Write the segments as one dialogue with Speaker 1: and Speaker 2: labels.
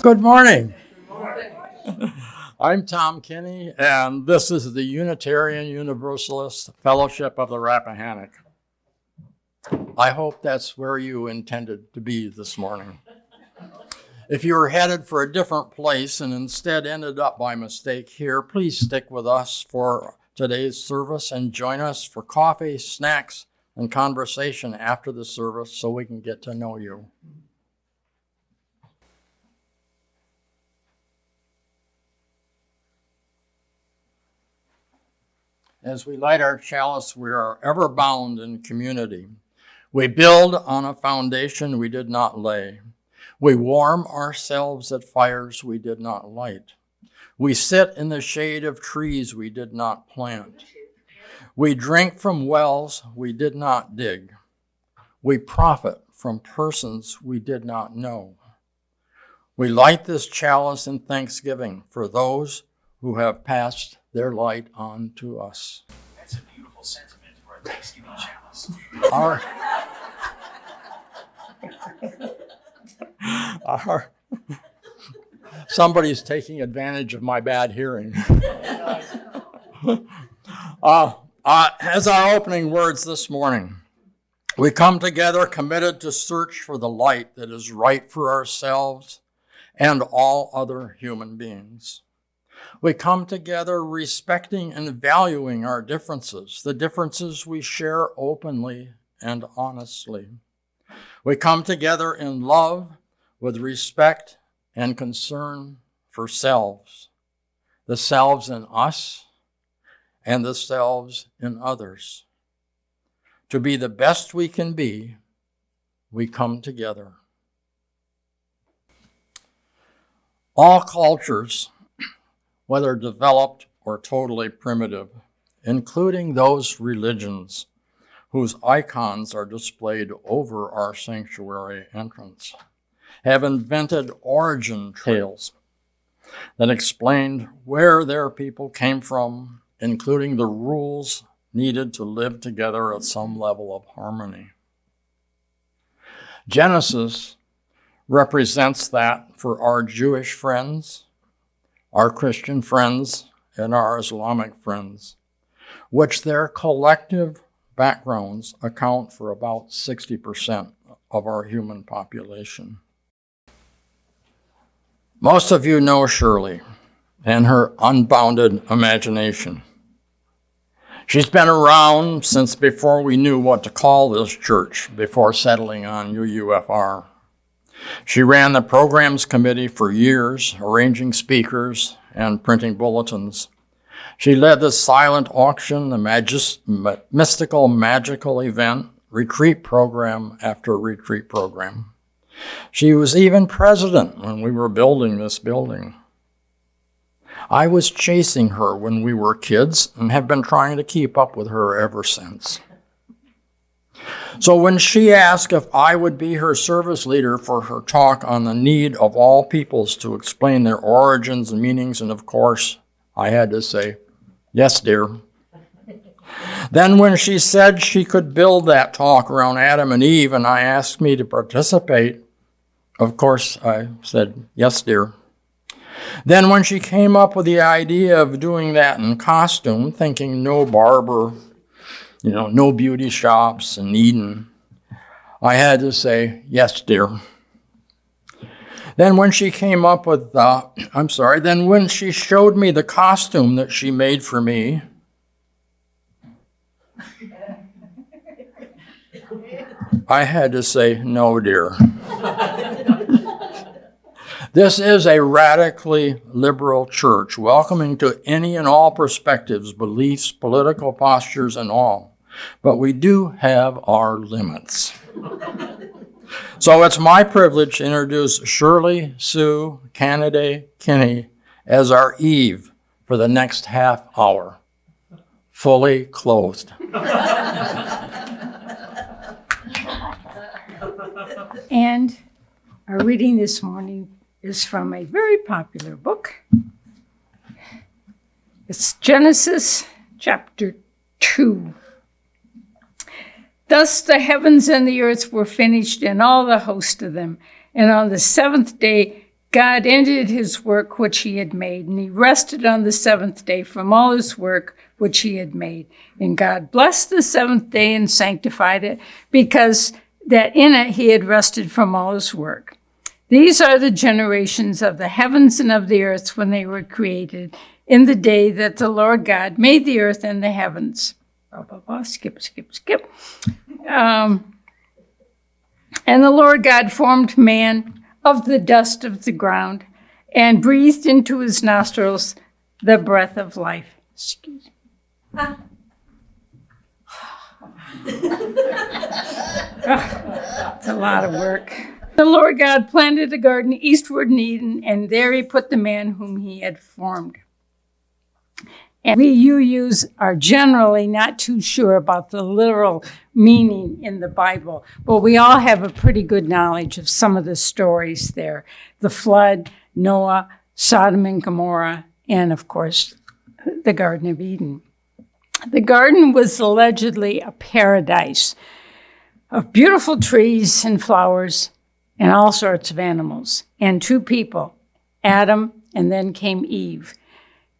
Speaker 1: Good morning. I'm Tom Kinney, and this is the Unitarian Universalist Fellowship of the Rappahannock. I hope that's where you intended to be this morning. If you were headed for a different place and instead ended up by mistake here, please stick with us for today's service and join us for coffee, snacks, and conversation after the service so we can get to know you. As we light our chalice, we are ever bound in community. We build on a foundation we did not lay. We warm ourselves at fires we did not light. We sit in the shade of trees we did not plant. We drink from wells we did not dig. We profit from persons we did not know. We light this chalice in thanksgiving for those who have passed their light on to us.
Speaker 2: That's a beautiful sentiment for a Thanksgiving chalice.
Speaker 1: Somebody's taking advantage of my bad hearing. As our opening words this morning, we come together committed to search for the light that is right for ourselves and all other human beings. We come together respecting and valuing our differences, the differences we share openly and honestly. We come together in love with respect and concern for selves, the selves in us and the selves in others. To be the best we can be, we come together. All cultures, whether developed or totally primitive, including those religions whose icons are displayed over our sanctuary entrance, have invented origin tales that explained where their people came from, including the rules needed to live together at some level of harmony. Genesis represents that for our Jewish friends, our Christian friends, and our Islamic friends, which their collective backgrounds account for about 60% of our human population. Most of you know Shirley and her unbounded imagination. She's been around since before we knew what to call this church, before settling on UUFR. She ran the programs committee for years, arranging speakers and printing bulletins. She led the silent auction, the mystical, magical event, retreat program after retreat program. She was even president when we were building this building. I was chasing her when we were kids and have been trying to keep up with her ever since. So when she asked if I would be her service leader for her talk on the need of all peoples to explain their origins and meanings, and of course, I had to say, yes, dear. Then when she said she could build that talk around Adam and Eve and I asked me to participate, of course, I said, yes, dear. Then when she came up with the idea of doing that in costume, thinking no barber, no beauty shops in Eden, I had to say, yes, dear. Then when she came up with then when she showed me the costume that she made for me, I had to say, no, dear. This is a radically liberal church, welcoming to any and all perspectives, beliefs, political postures, and all. But we do have our limits. So it's my privilege to introduce Shirley Sue Canada Kinney as our Eve for the next half hour, fully clothed.
Speaker 3: And our reading this morning is from a very popular book. It's Genesis chapter 2. Thus the heavens and the earth were finished, and all the host of them. And on the seventh day, God ended his work which he had made, and he rested on the seventh day from all his work which he had made. And God blessed the seventh day and sanctified it, because that in it he had rested from all his work. These are the generations of the heavens and of the earth when they were created, in the day that the Lord God made the earth and the heavens. Skip. And the Lord God formed man of the dust of the ground and breathed into his nostrils the breath of life. Excuse me. It's a lot of work. The Lord God planted a garden eastward in Eden, and there he put the man whom he had formed. And we UUs are generally not too sure about the literal meaning in the Bible, but we all have a pretty good knowledge of some of the stories there. The flood, Noah, Sodom and Gomorrah, and of course, the Garden of Eden. The garden was allegedly a paradise of beautiful trees and flowers and all sorts of animals, and two people, Adam and then came Eve.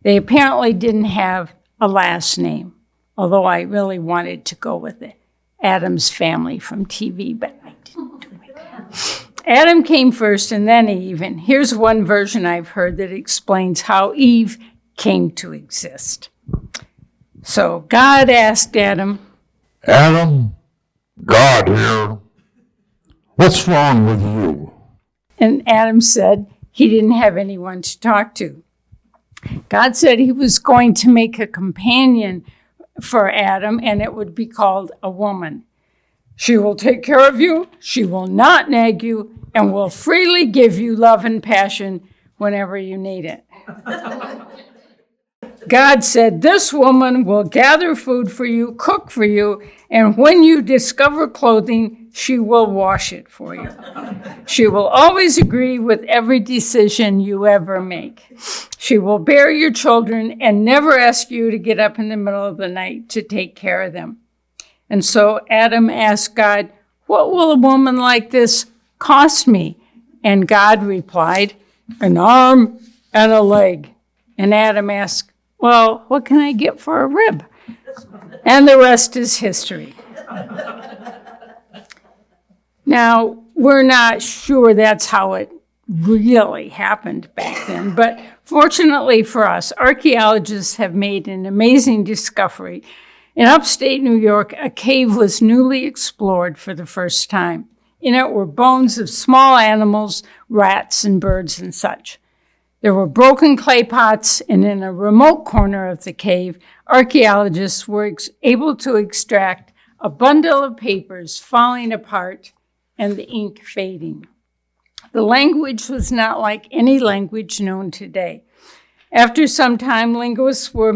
Speaker 3: They apparently didn't have a last name, although I really wanted to go with it. Adam's Family from TV, but I didn't do it. Adam came first and then Eve, and here's one version I've heard that explains how Eve came to exist. So God asked Adam,
Speaker 4: Adam, God here. What's wrong with you?
Speaker 3: And Adam said he didn't have anyone to talk to. God said he was going to make a companion for Adam, and it would be called a woman. She will take care of you, she will not nag you, and will freely give you love and passion whenever you need it. God said, this woman will gather food for you, cook for you, and when you discover clothing, she will wash it for you. She will always agree with every decision you ever make. She will bear your children and never ask you to get up in the middle of the night to take care of them. And so Adam asked God, what will a woman like this cost me? And God replied, an arm and a leg. And Adam asked, well, what can I get for a rib? And the rest is history. Now, we're not sure that's how it really happened back then, but fortunately for us, archaeologists have made an amazing discovery. In upstate New York, a cave was newly explored for the first time. In it were bones of small animals, rats and birds and such. There were broken clay pots, and in a remote corner of the cave, archaeologists were able to extract a bundle of papers falling apart and the ink fading. The language was not like any language known today. After some time, linguists were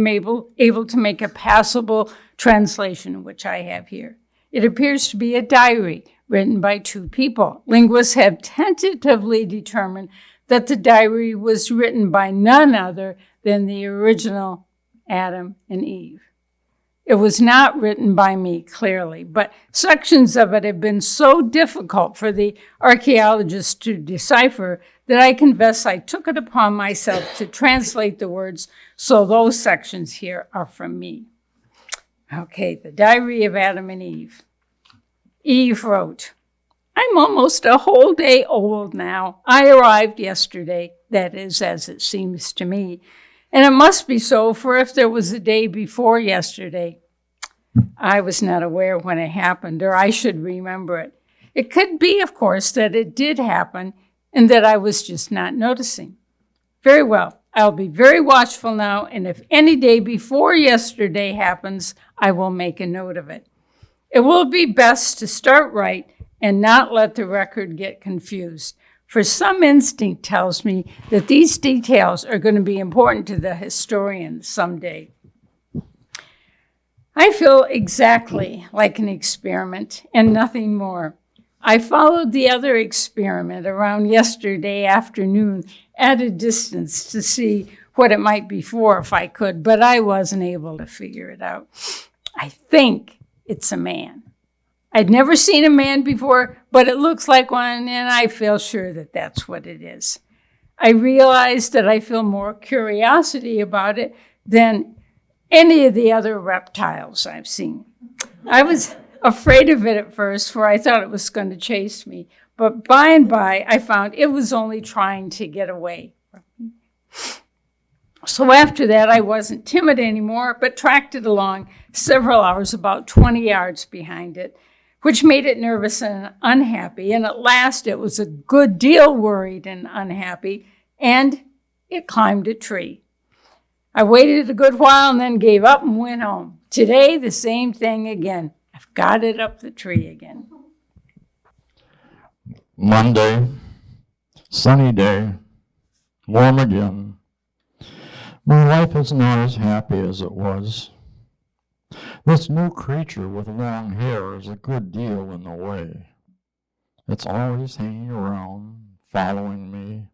Speaker 3: able to make a passable translation, which I have here. It appears to be a diary written by two people. Linguists have tentatively determined that the diary was written by none other than the original Adam and Eve. It was not written by me, clearly, but sections of it have been so difficult for the archaeologists to decipher that I confess I took it upon myself to translate the words, so those sections here are from me. Okay, the diary of Adam and Eve. Eve wrote, I'm almost a whole day old now. I arrived yesterday, that is, as it seems to me. And it must be so, for if there was a day before yesterday, I was not aware when it happened, or I should remember it. It could be, of course, that it did happen and that I was just not noticing. Very well, I'll be very watchful now, and if any day before yesterday happens, I will make a note of it. It will be best to start right and not let the record get confused. For some instinct tells me that these details are going to be important to the historian someday. I feel exactly like an experiment and nothing more. I followed the other experiment around yesterday afternoon at a distance to see what it might be for if I could, but I wasn't able to figure it out. I think it's a man. I'd never seen a man before, but it looks like one, and I feel sure that that's what it is. I realize that I feel more curiosity about it than any of the other reptiles I've seen. I was afraid of it at first, for I thought it was going to chase me, but by and by, I found it was only trying to get away. So after that, I wasn't timid anymore, but tracked it along several hours, about 20 yards behind it, which made it nervous and unhappy. And at last, it was a good deal worried and unhappy, and it climbed a tree. I waited a good while and then gave up and went home. Today, the same thing again. I've got it up the tree again.
Speaker 4: Monday, sunny day, warm again. My life is not as happy as it was. This new creature with long hair is a good deal in the way. It's always hanging around, following me.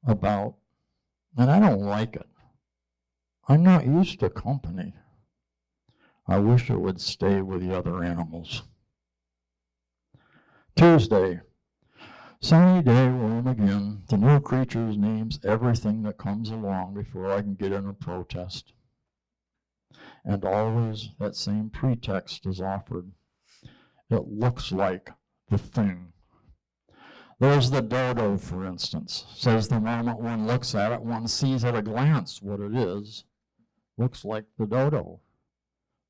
Speaker 4: About, and I don't like it. I'm not used to company. I wish it would stay with the other animals. Tuesday, sunny day, warm again. The new creature names everything that comes along before I can get in a protest. And always that same pretext is offered. It looks like the thing. There's the dodo, for instance. Says the moment one looks at it, one sees at a glance what it is. Looks like the dodo.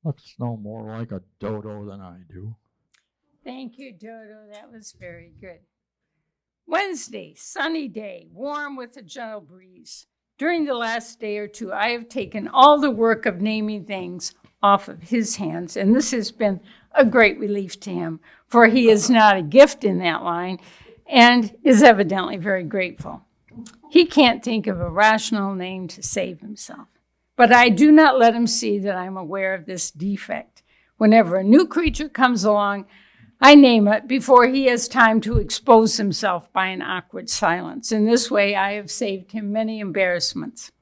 Speaker 4: Looks no more like a dodo than I do.
Speaker 3: Thank you, Dodo. That was very good. Wednesday, sunny day, warm with a gentle breeze. During the last day or two, I have taken all the work of naming things off of his hands, and this has been a great relief to him, for he is not a gift in that line and is evidently very grateful. He can't think of a rational name to save himself, but I do not let him see that I'm aware of this defect. Whenever a new creature comes along, I name it before he has time to expose himself by an awkward silence. In this way, I have saved him many embarrassments.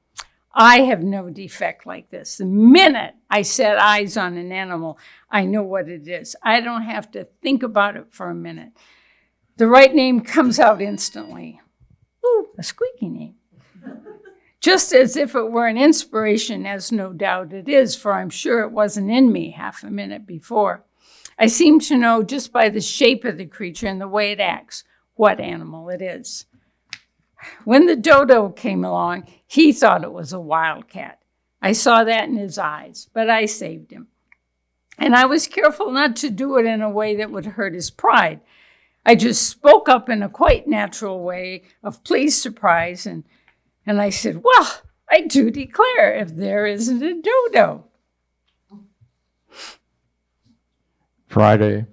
Speaker 3: I have no defect like this. The minute I set eyes on an animal, I know what it is. I don't have to think about it for a minute. The right name comes out instantly. Ooh, a squeaky name. Just as if it were an inspiration, as no doubt it is, for I'm sure it wasn't in me half a minute before. I seem to know just by the shape of the creature and the way it acts what animal it is. When the dodo came along, he thought it was a wildcat. I saw that in his eyes, but I saved him. And I was careful not to do it in a way that would hurt his pride. I just spoke up in a quite natural way of pleased surprise, and I said, well, I do declare, if there isn't a dodo.
Speaker 4: Friday,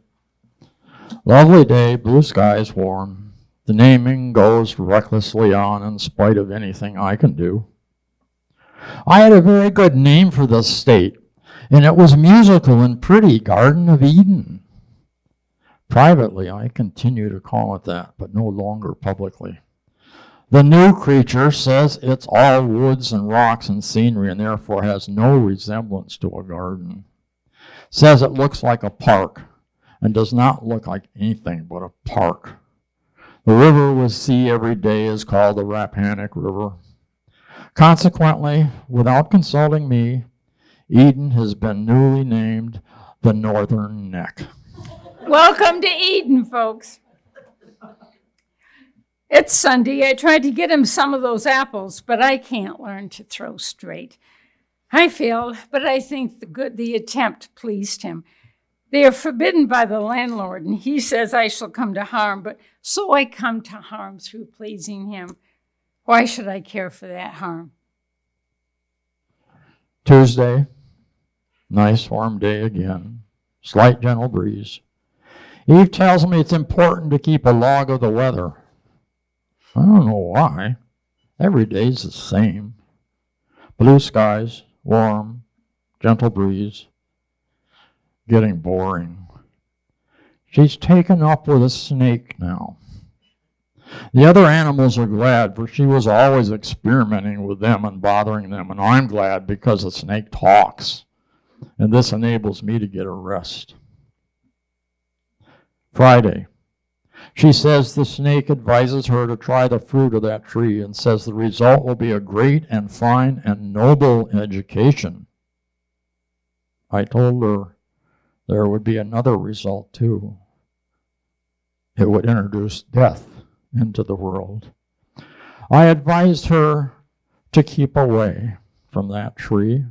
Speaker 4: lovely day, blue skies, warm. The naming goes recklessly on in spite of anything I can do. I had a very good name for the state, and it was musical and pretty, Garden of Eden. Privately, I continue to call it that, but no longer publicly. The new creature says it's all woods and rocks and scenery and therefore has no resemblance to a garden. Says it looks like a park and does not look like anything but a park. The river we see every day is called the Rappahannock River. Consequently, without consulting me, Eden has been newly named the Northern Neck.
Speaker 3: Welcome to Eden, folks. It's Sunday. I tried to get him some of those apples, but I can't learn to throw straight. I failed, but I think the attempt pleased him. They are forbidden by the landlord, and he says I shall come to harm, but so I come to harm through pleasing him. Why should I care for that harm?
Speaker 4: Tuesday, Nice warm day again. Slight gentle breeze. Eve tells me it's important to keep a log of the weather. I don't know why. Every day's the same. Blue skies, warm, gentle breeze. Getting boring. She's taken up with a snake now. The other animals are glad, for she was always experimenting with them and bothering them, and I'm glad because the snake talks, and this enables me to get a rest. Friday. She says the snake advises her to try the fruit of that tree and says the result will be a great and fine and noble education. I told her there would be another result too. It would introduce death into the world. I advised her to keep away from that tree.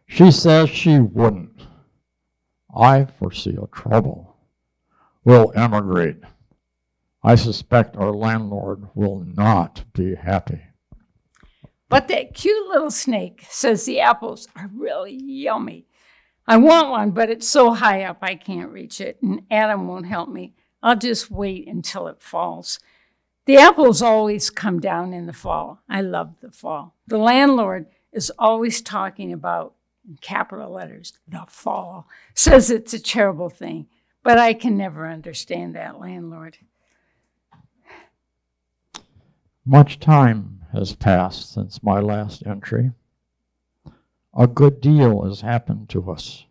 Speaker 4: She says she wouldn't. I foresee a trouble. We'll emigrate. I suspect our landlord will not be happy.
Speaker 3: But that cute little snake says the apples are really yummy. I want one, but it's so high up I can't reach it, and Adam won't help me. I'll just wait until it falls. The apples always come down in the fall. I love the fall. The landlord is always talking about, in capital letters, the fall. Says it's a terrible thing, but I can never understand that landlord.
Speaker 4: Much time has passed since my last entry. A good deal has happened to us.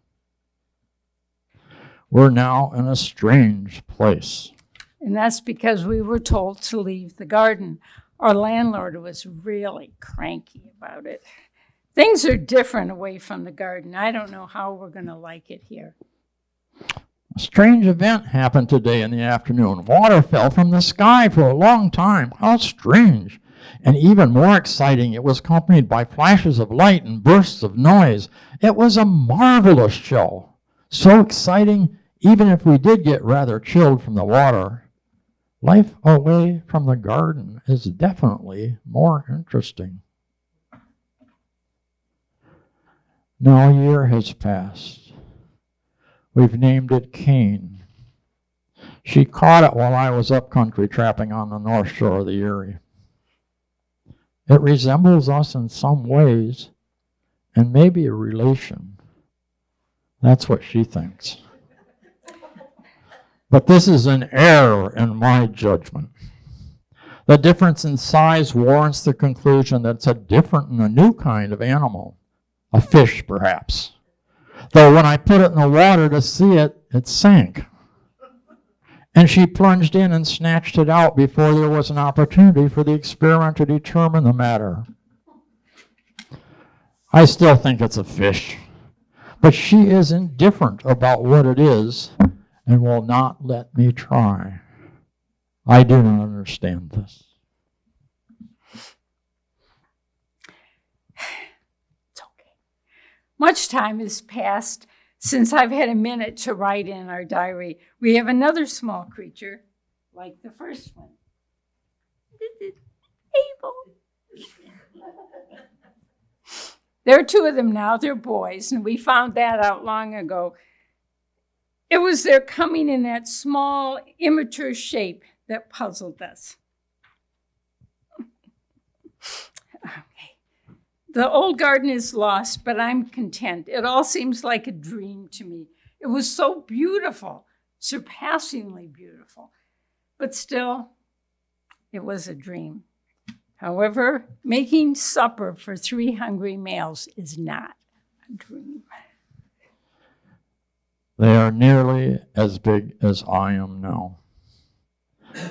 Speaker 4: We're now in a strange place.
Speaker 3: And that's because we were told to leave the garden. Our landlord was really cranky about it. Things are different away from the garden. I don't know how we're going to like it here.
Speaker 4: A strange event happened today in the afternoon. Water fell from the sky for a long time. How strange. And even more exciting, it was accompanied by flashes of light and bursts of noise. It was a marvelous show. So exciting, even if we did get rather chilled from the water. Life away from the garden is definitely more interesting. Now a year has passed. We've named it Cain. She caught it while I was up country trapping on the north shore of the Erie. It resembles us in some ways, and maybe a relation. That's what she thinks. But this is an error in my judgment. The difference in size warrants the conclusion that it's a different and a new kind of animal, a fish perhaps. Though when I put it in the water to see it, it sank. And she plunged in and snatched it out before there was an opportunity for the experiment to determine the matter. I still think it's a fish, but she is indifferent about what it is and will not let me try. I do not understand this.
Speaker 3: It's okay. Much time has passed since I've had a minute to write in our diary. We have another small creature, like the first one. This is Abel. There are two of them now. They're boys, and we found that out long ago. It was their coming in that small, immature shape that puzzled us. Okay. The old garden is lost, but I'm content. It all seems like a dream to me. It was so beautiful, surpassingly beautiful. But still, it was a dream. However, making supper for 3 hungry males is not a dream.
Speaker 4: They are nearly as big as I am now.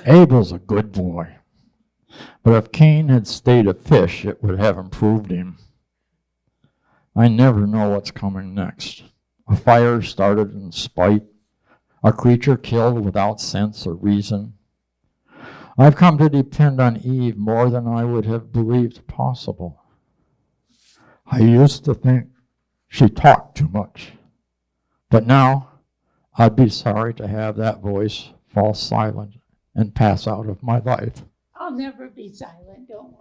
Speaker 4: Abel's a good boy, but if Cain had stayed a fish, it would have improved him. I never know what's coming next. A fire started in spite, a creature killed without sense or reason. I've come to depend on Eve more than I would have believed possible. I used to think she talked too much, but now I'd be sorry to have that voice fall silent and pass out of my life.
Speaker 3: I'll never be silent, don't worry.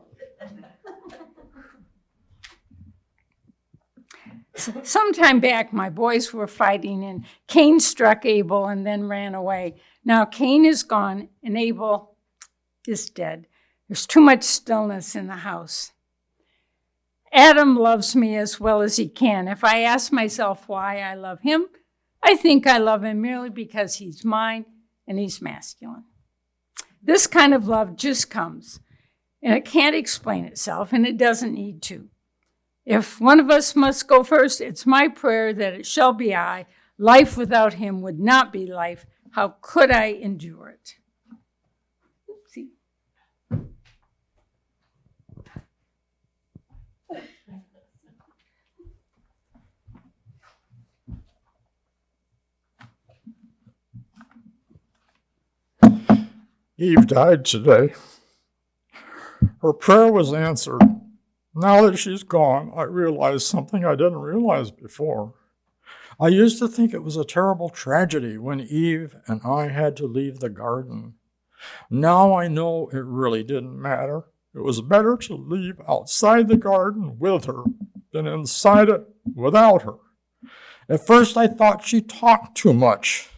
Speaker 3: Sometime back, my boys were fighting, and Cain struck Abel and then ran away. Now Cain is gone, and Abel is dead. There's too much stillness in the house. Adam loves me as well as he can. If I ask myself why I love him, I think I love him merely because he's mine and he's masculine. This kind of love just comes, and it can't explain itself, and it doesn't need to. If one of us must go first, it's my prayer that it shall be I. Life without him would not be life. How could I endure it? Oopsie.
Speaker 1: Eve died today. Her prayer was answered. Now that she's gone, I realized something I didn't realize before. I used to think it was a terrible tragedy when Eve and I had to leave the garden. Now I know it really didn't matter. It was better to leave outside the garden with her than inside it without her. At first I thought she talked too much,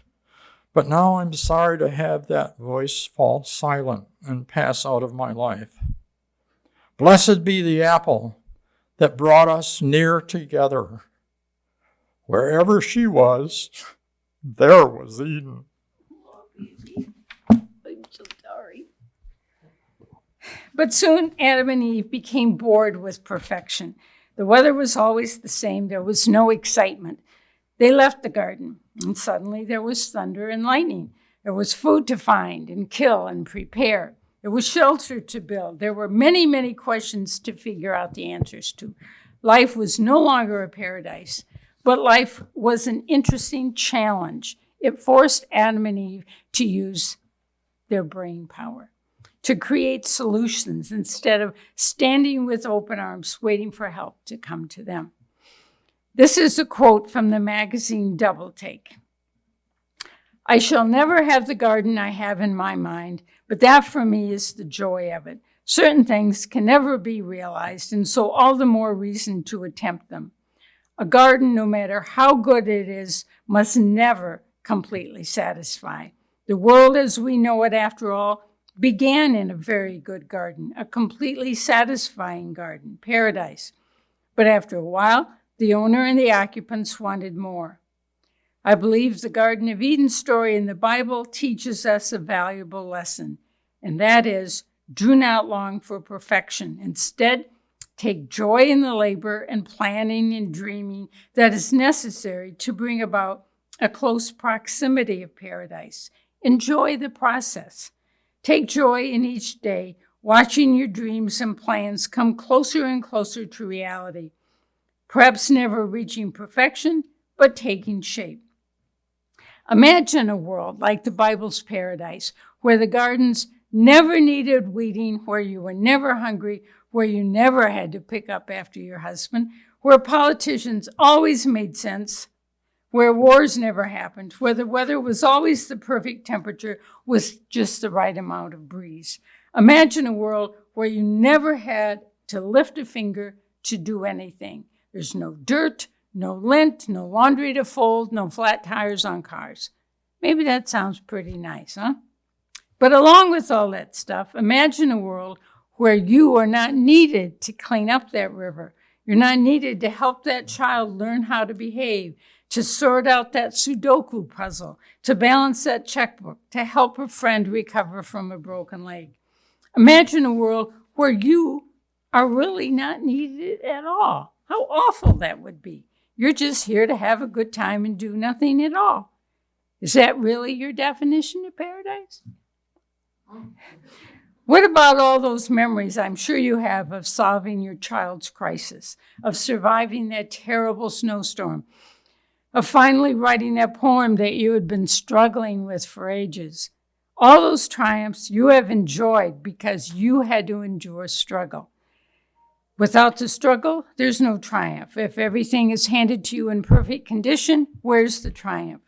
Speaker 1: but now I'm sorry to have that voice fall silent and pass out of my life. Blessed be the apple that brought us near together. Wherever she was, there was Eden.
Speaker 3: I'm so sorry. But soon Adam and Eve became bored with perfection. The weather was always the same. There was no excitement. They left the garden, and suddenly there was thunder and lightning. There was food to find and kill and prepare. There was shelter to build. There were many, many questions to figure out the answers to. Life was no longer a paradise, but life was an interesting challenge. It forced Adam and Eve to use their brain power, to create solutions instead of standing with open arms, waiting for help to come to them. This is a quote from the magazine Double Take. I shall never have the garden I have in my mind, but that for me is the joy of it. Certain things can never be realized, and so all the more reason to attempt them. A garden, no matter how good it is, must never completely satisfy. The world as we know it, after all, began in a very good garden, a completely satisfying garden, paradise. But after a while, the owner and the occupants wanted more. I believe the Garden of Eden story in the Bible teaches us a valuable lesson, and that is, do not long for perfection. Instead, take joy in the labor and planning and dreaming that is necessary to bring about a close proximity of paradise. Enjoy the process. Take joy in each day, watching your dreams and plans come closer and closer to reality, perhaps never reaching perfection, but taking shape. Imagine a world like the Bible's paradise, where the gardens never needed weeding, where you were never hungry, where you never had to pick up after your husband, where politicians always made sense, where wars never happened, where the weather was always the perfect temperature with just the right amount of breeze. Imagine a world where you never had to lift a finger to do anything. There's no dirt, no lint, no laundry to fold, no flat tires on cars. Maybe that sounds pretty nice, huh? But along with all that stuff, imagine a world where you are not needed to clean up that river. You're not needed to help that child learn how to behave, to sort out that Sudoku puzzle, to balance that checkbook, to help a friend recover from a broken leg. Imagine a world where you are really not needed at all. How awful that would be. You're just here to have a good time and do nothing at all. Is that really your definition of paradise? What about all those memories I'm sure you have of solving your child's crisis, of surviving that terrible snowstorm, of finally writing that poem that you had been struggling with for ages? All those triumphs you have enjoyed because you had to endure struggle. Without the struggle, there's no triumph. If everything is handed to you in perfect condition, where's the triumph?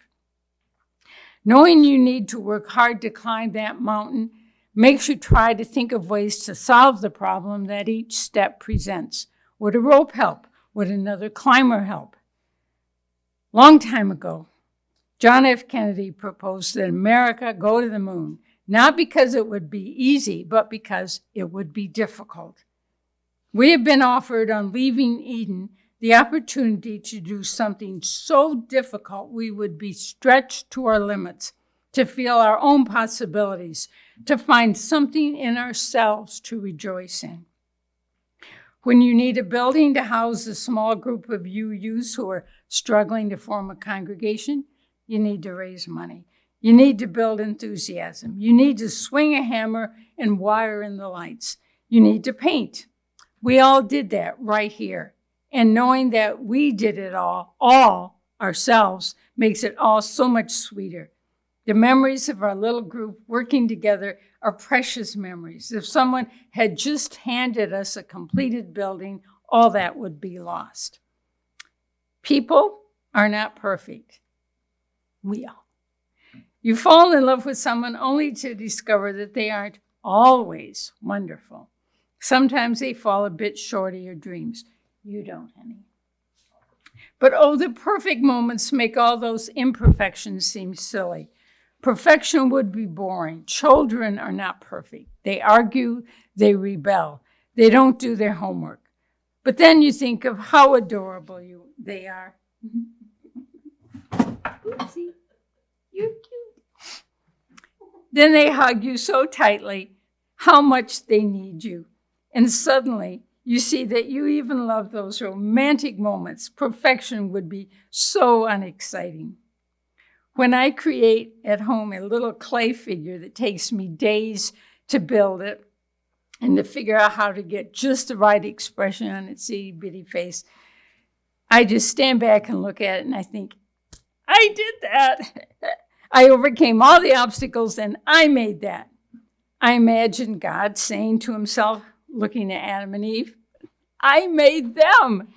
Speaker 3: Knowing you need to work hard to climb that mountain makes you try to think of ways to solve the problem that each step presents. Would a rope help? Would another climber help? Long time ago, John F. Kennedy proposed that America go to the moon, not because it would be easy, but because it would be difficult. We have been offered on leaving Eden the opportunity to do something so difficult we would be stretched to our limits, to feel our own possibilities, to find something in ourselves to rejoice in. When you need a building to house a small group of UUs who are struggling to form a congregation, you need to raise money. You need to build enthusiasm. You need to swing a hammer and wire in the lights. You need to paint. We all did that right here. And knowing that we did it all ourselves, makes it all so much sweeter. The memories of our little group working together are precious memories. If someone had just handed us a completed building, all that would be lost. People are not perfect. We are. You fall in love with someone only to discover that they aren't always wonderful. Sometimes they fall a bit short of your dreams. You don't, honey. But oh, the perfect moments make all those imperfections seem silly. Perfection would be boring. Children are not perfect. They argue, they rebel, they don't do their homework. But then you think of how adorable they are. Oopsie, you're cute. Then they hug you so tightly, how much they need you. And suddenly you see that you even love those romantic moments. Perfection would be so unexciting. When I create at home a little clay figure that takes me days to build it and to figure out how to get just the right expression on its itty-bitty face, I just stand back and look at it and I think, I did that. I overcame all the obstacles and I made that. I imagine God saying to himself, looking at Adam and Eve, I made them.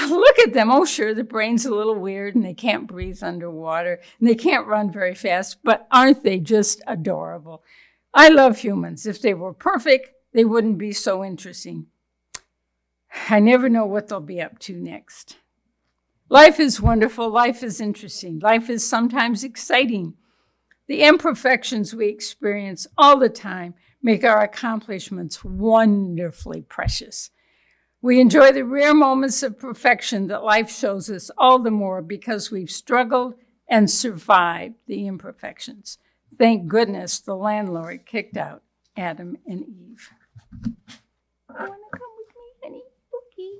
Speaker 3: Look at them. Oh, sure, the brain's a little weird and they can't breathe underwater and they can't run very fast, but aren't they just adorable? I love humans. If they were perfect, they wouldn't be so interesting. I never know what they'll be up to next. Life is wonderful. Life is interesting. Life is sometimes exciting. The imperfections we experience all the time make our accomplishments wonderfully precious. We enjoy the rare moments of perfection that life shows us all the more because we've struggled and survived the imperfections. Thank goodness the landlord kicked out Adam and Eve. You want to come with me, honey? Okay.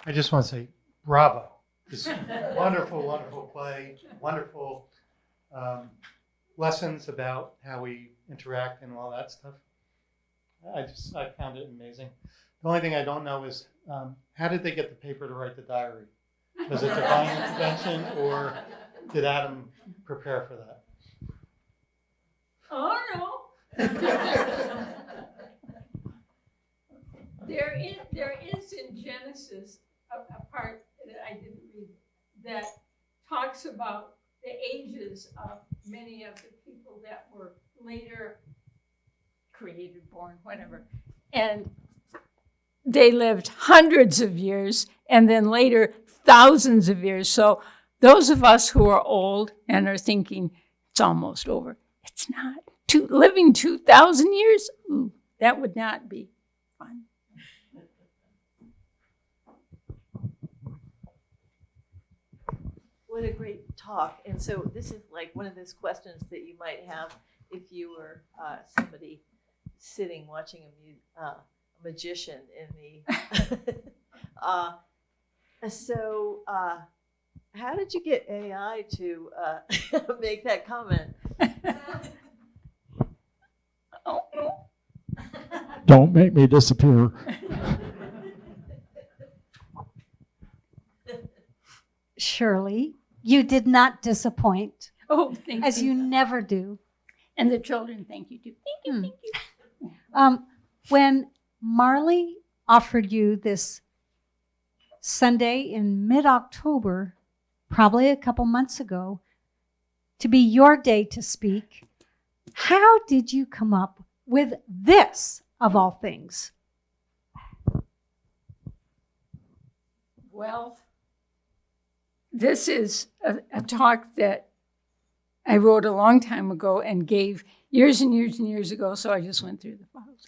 Speaker 5: I just want to say bravo. This wonderful, wonderful play, wonderful lessons about how we interact and all that stuff. I found it amazing. The only thing I don't know is how did they get the paper to write the diary? Was it divine intervention or did Adam prepare for that?
Speaker 3: Oh, no. There is in Genesis a part that I didn't read that talks about the ages of many of the people that were later created, born, whatever. And they lived hundreds of years and then later thousands of years. So those of us who are old and are thinking it's almost over, it's not. Living 2,000 years, ooh, that would not be fun.
Speaker 6: What a great talk. And so this is like one of those questions that you might have if you were somebody sitting watching a magician in the... So how did you get AI to make that comment?
Speaker 3: Oh, no.
Speaker 4: Don't make me disappear.
Speaker 7: Shirley, you did not disappoint,
Speaker 3: Oh, thank
Speaker 7: as you never do.
Speaker 3: And the children, thank you too. Thank you.
Speaker 7: When Marley offered you this Sunday in mid-October, probably a couple months ago, to be your day to speak, How did you come up with this, of all things?
Speaker 3: Well, this is a talk that I wrote a long time ago and gave years and years and years ago, so I just went through the files.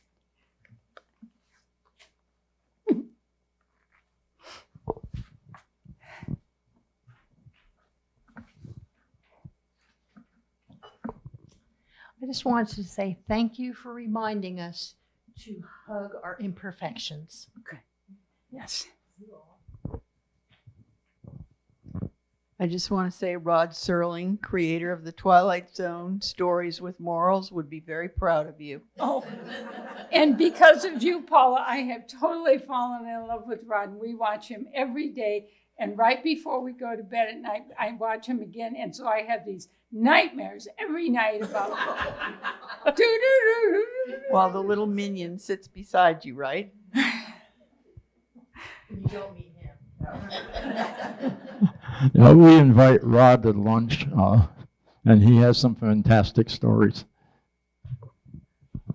Speaker 8: I just wanted to say thank you for reminding us to hug our imperfections.
Speaker 3: Yes.
Speaker 9: I just want to say Rod Serling, creator of the Twilight Zone Stories with Morals, would be very proud of you.
Speaker 3: Oh, and because of you, Paula, I have totally fallen in love with Rod. And we watch him every day. And right before we go to bed at night, I watch him again. And so I have these nightmares every night about
Speaker 9: While the little minion sits beside you, right?
Speaker 8: You don't mean him.
Speaker 4: We invite Rod to lunch, and he has some fantastic stories.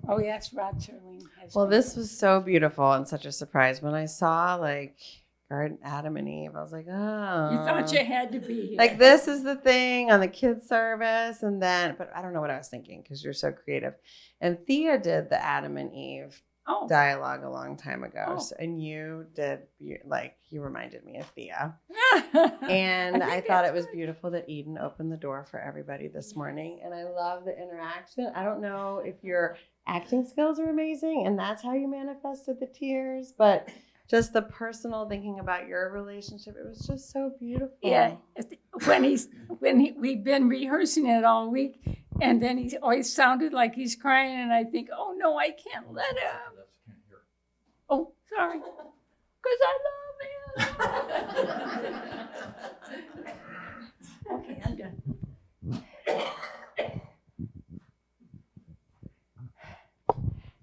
Speaker 3: Oh, yes, Rod Serling has.
Speaker 10: Well, this was so beautiful and such a surprise. When I saw like Garden Adam and Eve, I was like, oh.
Speaker 3: You thought you had to be here.
Speaker 10: Like this is the thing on the kids service, and then, but I don't know what I was thinking because you're so creative. And Thea did the Adam and Eve dialogue a long time ago, and you did you reminded me of Thea. And I thought it was beautiful that Eden opened the door for everybody this morning, and I love the interaction. I don't know if your acting skills are amazing, and that's how you manifested the tears, but just the personal thinking about your relationship, it was just so beautiful.
Speaker 3: Yeah, we've been rehearsing it all week, and then he always sounded like he's crying, and I think, oh no, I can't let him. Oh, sorry, because I love him. Okay, I'm done.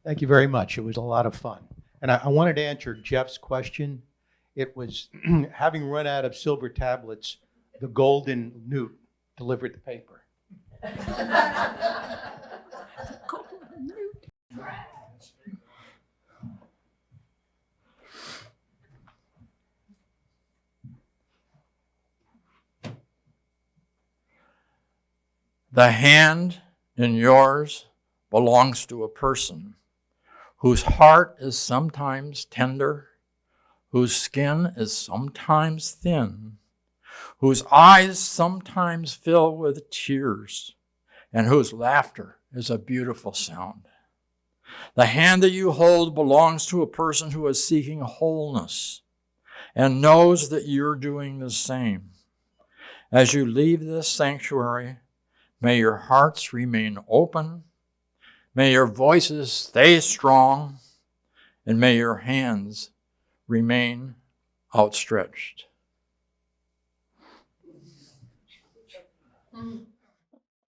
Speaker 11: Thank you very much. It was a lot of fun. And I wanted to answer Jeff's question. It was having run out of silver tablets, the golden newt delivered the paper.
Speaker 1: The hand in yours belongs to a person whose heart is sometimes tender, whose skin is sometimes thin, whose eyes sometimes fill with tears, and whose laughter is a beautiful sound. The hand that you hold belongs to a person who is seeking wholeness and knows that you're doing the same. As you leave this sanctuary, may your hearts remain open, may your voices stay strong, and may your hands remain outstretched.